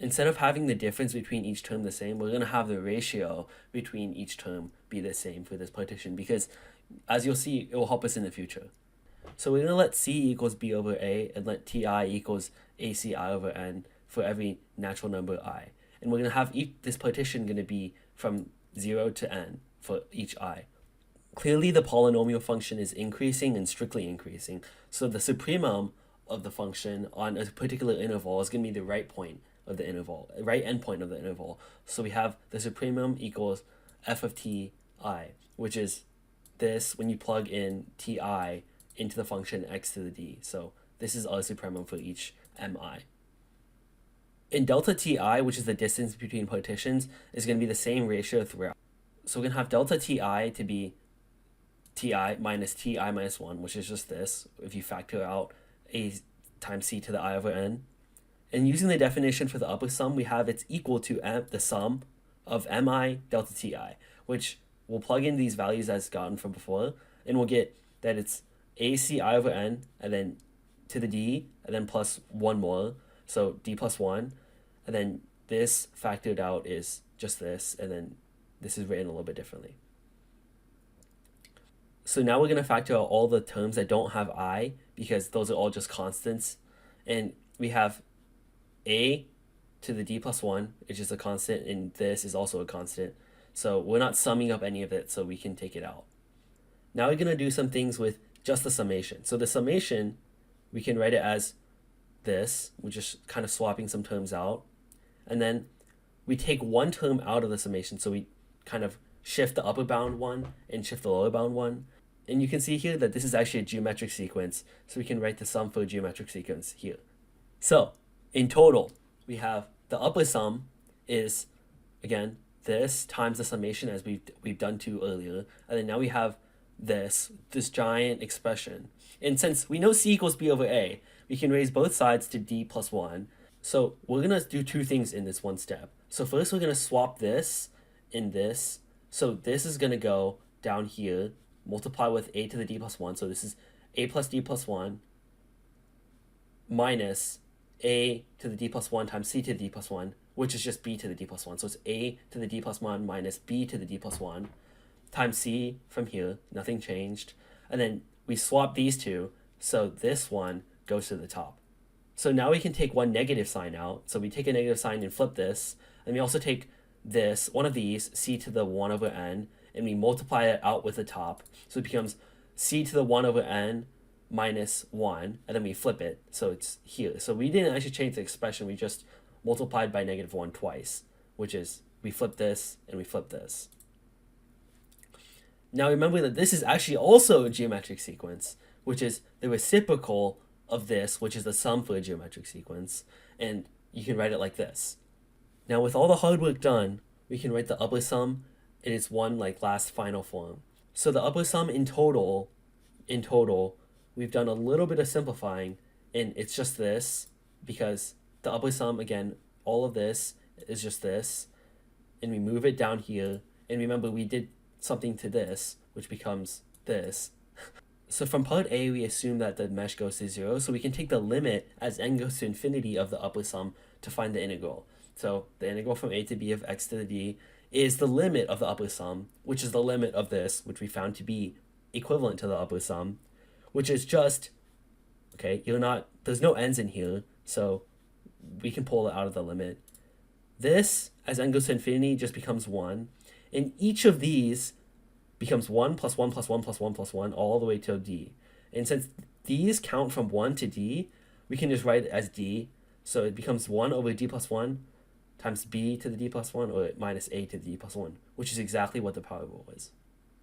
instead of having the difference between each term the same, we're going to have the ratio between each term be the same for this partition, because as you'll see, it will help us in the future. So we're going to let C equals B over A and let Ti equals ACI over N for every natural number I. And we're going to have this partition going to be from 0 to N for each I. Clearly, the polynomial function is increasing and strictly increasing. So the supremum of the function on a particular interval is going to be the right point of the interval, right endpoint of the interval. So we have the supremum equals f of ti, which is this when you plug in ti into the function x to the d. So this is our supremum for each mi. In delta ti, which is the distance between partitions, is going to be the same ratio throughout. So we're going to have delta ti to be ti minus 1, which is just this, if you factor out a times c to the I over n. And using the definition for the upper sum, we have it's equal to the sum of mi delta ti, which we'll plug in these values as gotten from before, and we'll get that it's ac I over n, and then to the d, and then plus one more, so d plus 1, and then this factored out is just this, and then this is written a little bit differently. So now we're going to factor out all the terms that don't have I, because those are all just constants. And we have a to the d plus 1, which is a constant, and this is also a constant. So we're not summing up any of it, so we can take it out. Now we're going to do some things with just the summation. So the summation, we can write it as this. We're just kind of swapping some terms out. And then we take one term out of the summation, so we kind of shift the upper bound one and shift the lower bound one. And you can see here that this is actually a geometric sequence, so we can write the sum for a geometric sequence here. So in total, we have the upper sum is, again, this times the summation as we've done to earlier, and then now we have this giant expression. And since we know C equals B over A, we can raise both sides to D plus 1. So we're going to do two things in this one step. So first we're going to swap this in this. So this is going to go down here, multiply with a to the d plus 1. So this is a plus d plus 1 minus a to the d plus 1 times c to the d plus 1, which is just b to the d plus 1. So it's a to the d plus 1 minus b to the d plus 1 times c from here. Nothing changed. And then we swap these two, so this one goes to the top. So now we can take one negative sign out. So we take a negative sign and flip this. And we also take this, one of these, c to the 1 over n, and we multiply it out with the top. So it becomes c to the 1 over n minus 1, and then we flip it, so it's here. So we didn't actually change the expression, we just multiplied by negative 1 twice, which is we flip this and we flip this. Now remember that this is actually also a geometric sequence, which is the reciprocal of this, which is the sum for a geometric sequence, and you can write it like this. Now with all the hard work done, we can write the upper sum in its one last final form. So the upper sum in total, we've done a little bit of simplifying, and it's just this, because the upper sum, again, all of this is just this, and we move it down here, and remember we did something to this, which becomes this. So from part A, we assume that the mesh goes to 0, so we can take the limit as n goes to infinity of the upper sum to find the integral. So the integral from a to b of x to the d is the limit of the upper sum, which is the limit of this, which we found to be equivalent to the upper sum, which is just, okay, there's no n's in here, so we can pull it out of the limit. This, as n goes to infinity, just becomes 1. And each of these becomes 1 plus 1 plus 1 plus 1 plus 1 all the way to d. And since these count from 1 to d, we can just write it as d. So it becomes 1 over d plus 1 times b to the d plus 1, or minus a to the d plus 1, which is exactly what the power rule is.